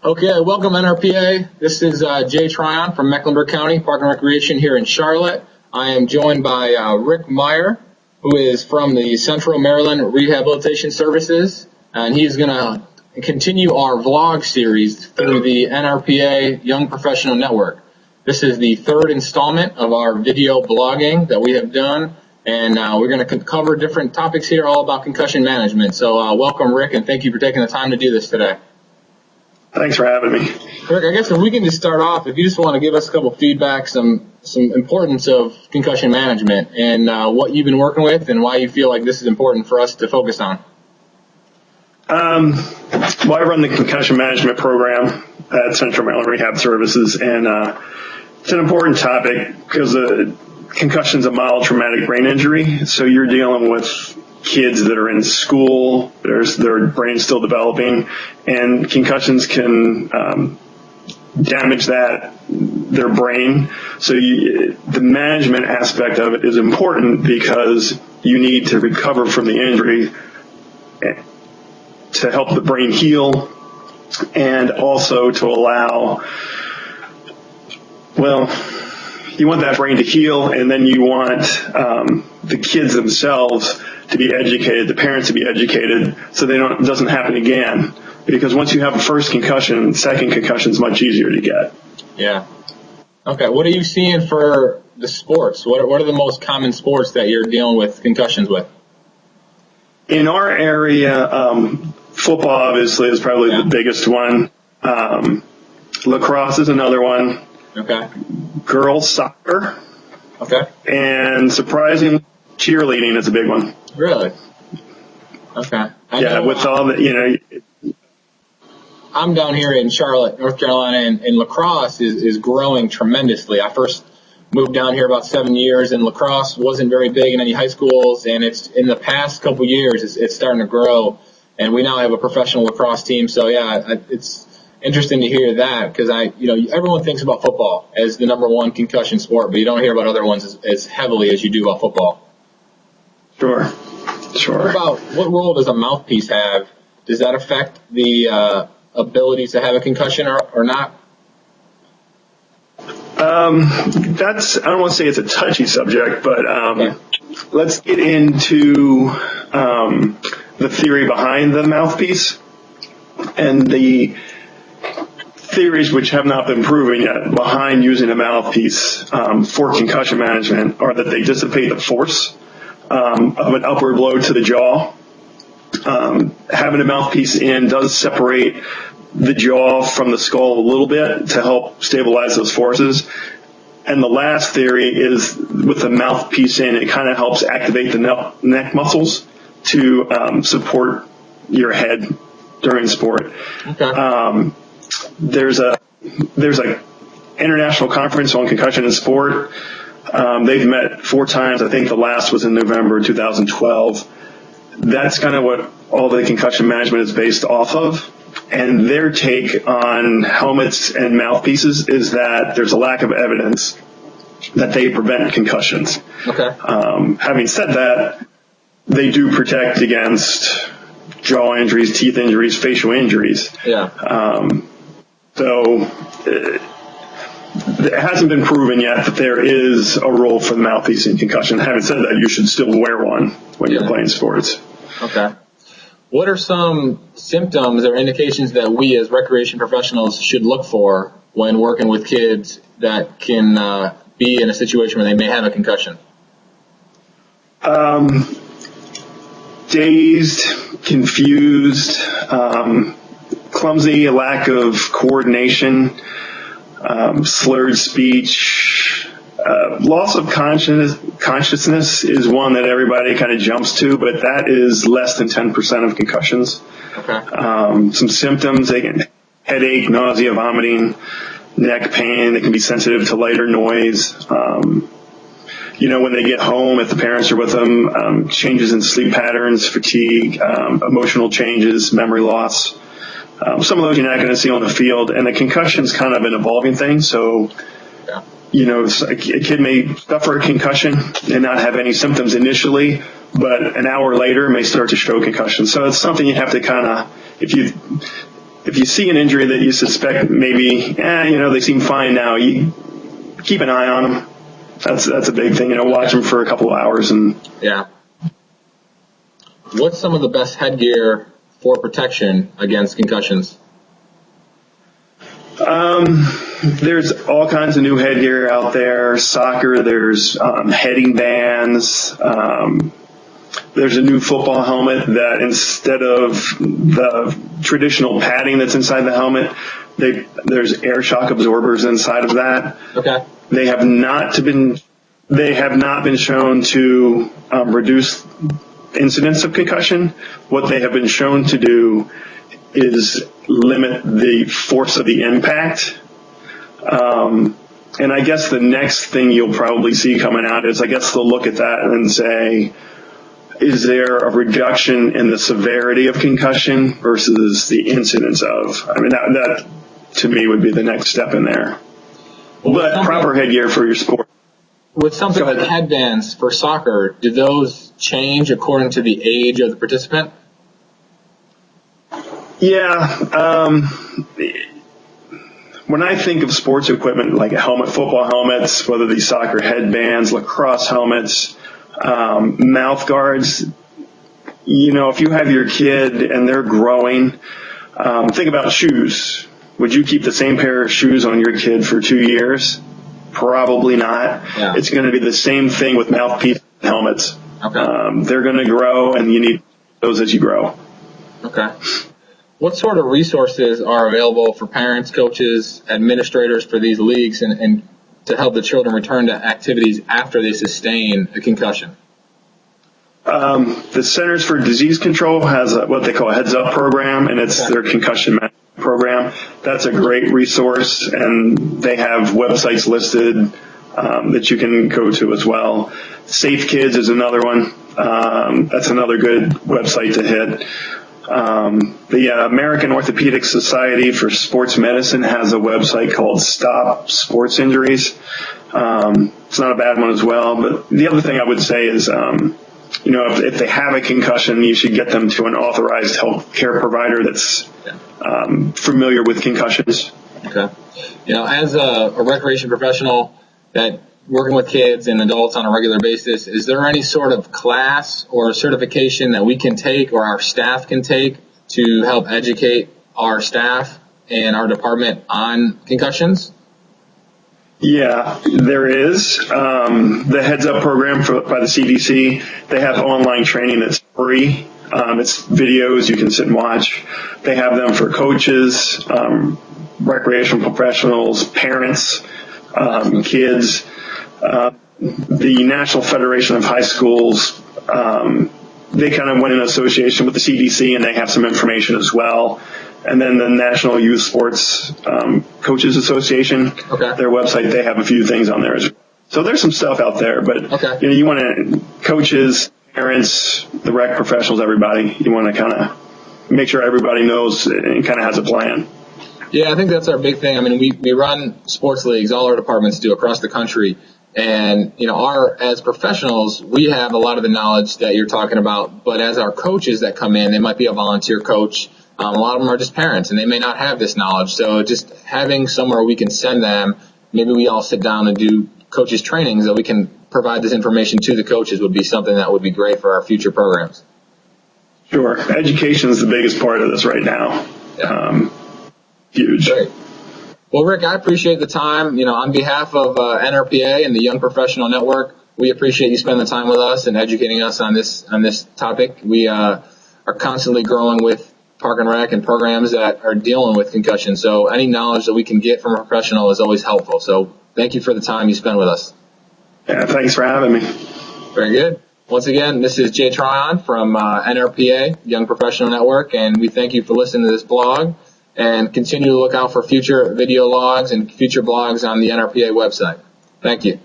Okay, welcome NRPA. This is Jay Tryon from Mecklenburg County Park and Recreation here in Charlotte. I am joined by Rick Meyer, who is from the Central Maryland Rehabilitation Services, and he's going to continue our vlog series through the NRPA Young Professional Network. This is the third installment of our video blogging that we have done, and we're going to cover different topics here all about concussion management. So welcome, Rick, and thank you for taking the time to do this today. Thanks for having me. Rick, I guess if we can just start off, if you just want to give us a couple feedback, some importance of concussion management and what you've been working with and why you feel like this is important for us to focus on. Well, I run the concussion management program at Central Maryland Rehab Services, and it's an important topic because concussion's a mild traumatic brain injury, so you're dealing with kids that are in school, their brain's still developing, and concussions can damage their brain. So the management aspect of it is important because you need to recover from the injury to help the brain heal, and also to allow, you want that brain to heal, and then you want the kids themselves to be educated, the parents to be educated, so it doesn't happen again. Because once you have a first concussion, second concussion is much easier to get. Yeah. Okay. What are you seeing for the sports? What are the most common sports that you're dealing with concussions with? In our area, football obviously is probably the biggest one. Lacrosse is another one. Okay. Girls soccer. Okay. And surprisingly, cheerleading is a big one. Really? Okay. With all the, I'm down here in Charlotte, North Carolina, and lacrosse is growing tremendously. I first moved down here about 7 years, and lacrosse wasn't very big in any high schools, and it's in the past couple years, it's starting to grow, and we now have a professional lacrosse team. So it's interesting to hear that, because everyone thinks about football as the number one concussion sport, but you don't hear about other ones as heavily as you do about football. Sure. What role does a mouthpiece have? Does that affect the ability to have a concussion or not? I don't want to say it's a touchy subject, but let's get into the theory behind the mouthpiece. And the theories which have not been proven yet behind using a mouthpiece for concussion management are that they dissipate the force of an upward blow to the jaw. Having a mouthpiece in does separate the jaw from the skull a little bit to help stabilize those forces. And the last theory is with the mouthpiece in, it kind of helps activate the neck muscles to support your head during sport. Okay. There's a international conference on concussion in sport. They've met 4 times. I think the last was in November 2012. That's kind of what all the concussion management is based off of. And their take on helmets and mouthpieces is that there's a lack of evidence that they prevent concussions. Okay. Having said that, they do protect against jaw injuries, teeth injuries, facial injuries. Yeah. So it hasn't been proven yet that there is a role for the mouthpiece in concussion. Having said that, you should still wear one when you're playing sports. Okay. What are some symptoms or indications that we as recreation professionals should look for when working with kids that can be in a situation where they may have a concussion? Dazed, confused, clumsy, a lack of coordination, slurred speech, loss of consciousness is one that everybody kind of jumps to, but that is less than 10% of concussions. Okay. Some symptoms, they can headache, nausea, vomiting, neck pain. They can be sensitive to lighter noise. When they get home, if the parents are with them, changes in sleep patterns, fatigue, emotional changes, memory loss. Some of those you're not going to see on the field, and the concussion's kind of an evolving thing. So, a kid may suffer a concussion and not have any symptoms initially, but an hour later may start to show concussion. So it's something you have to kind of, if you see an injury that you suspect maybe, they seem fine now, you keep an eye on them. That's a big thing. Watch them for a couple of hours and. Yeah. What's some of the best headgear for protection against concussions? There's all kinds of new headgear out there. Soccer, there's heading bands. There's a new football helmet that instead of the traditional padding that's inside the helmet, there's air shock absorbers inside of that. Okay. They have not been shown to reduce incidence of concussion. What they have been shown to do is limit the force of the impact. And I guess the next thing you'll probably see coming out is, I guess they'll look at that and say, is there a reduction in the severity of concussion versus the incidence of? I mean, that to me would be the next step in there. But proper headgear for your sport. With something like headbands for soccer, do those change according to the age of the participant? Yeah. When I think of sports equipment like football helmets, whether these soccer headbands, lacrosse helmets, mouth guards, if you have your kid and they're growing, think about shoes. Would you keep the same pair of shoes on your kid for 2 years? Probably not. Yeah. It's going to be the same thing with mouthpiece helmets. Okay. They're going to grow, and you need those as you grow. Okay. What sort of resources are available for parents, coaches, administrators for these leagues and to help the children return to activities after they sustain a concussion? The Centers for Disease Control has what they call a Heads Up program, and it's their Concussion Management program. That's a great resource, and they have websites listed that you can go to as well. Safe Kids is another one. That's another good website to hit. The American Orthopedic Society for Sports Medicine has a website called Stop Sports Injuries. It's not a bad one as well. But the other thing I would say is, if they have a concussion, you should get them to an authorized health care provider that's familiar with concussions. Okay. As a recreation professional that working with kids and adults on a regular basis, is there any sort of class or certification that we can take or our staff can take to help educate our staff and our department on concussions? Yeah, there is. The Heads Up program by the CDC, they have online training that's free. It's videos you can sit and watch. They have them for coaches, recreational professionals, parents, kids. The National Federation of High Schools, they kind of went in association with the CDC, and they have some information as well. And then the National Youth Sports Coaches Association, their website, they have a few things on there as well. So there's some stuff out there, but you want to, coaches, parents, the rec professionals, everybody, you want to kind of make sure everybody knows and kind of has a plan. Yeah, I think that's our big thing. I mean, we run sports leagues, all our departments do across the country. And, as professionals, we have a lot of the knowledge that you're talking about. But as our coaches that come in, they might be a volunteer coach. A lot of them are just parents, and they may not have this knowledge. So just having somewhere we can send them, maybe we all sit down and do coaches trainings that we can provide this information to the coaches would be something that would be great for our future programs. Sure. Education is the biggest part of this right now. Yeah. Huge. Great. Well, Rick, I appreciate the time. On behalf of NRPA and the Young Professional Network, we appreciate you spending the time with us and educating us on this topic. We are constantly growing with Park and Rec and programs that are dealing with concussion. So any knowledge that we can get from a professional is always helpful. So thank you for the time you spent with us. Yeah, thanks for having me. Very good. Once again, this is Jay Tryon from NRPA, Young Professional Network, and we thank you for listening to this blog. And continue to look out for future video logs and future blogs on the NRPA website. Thank you.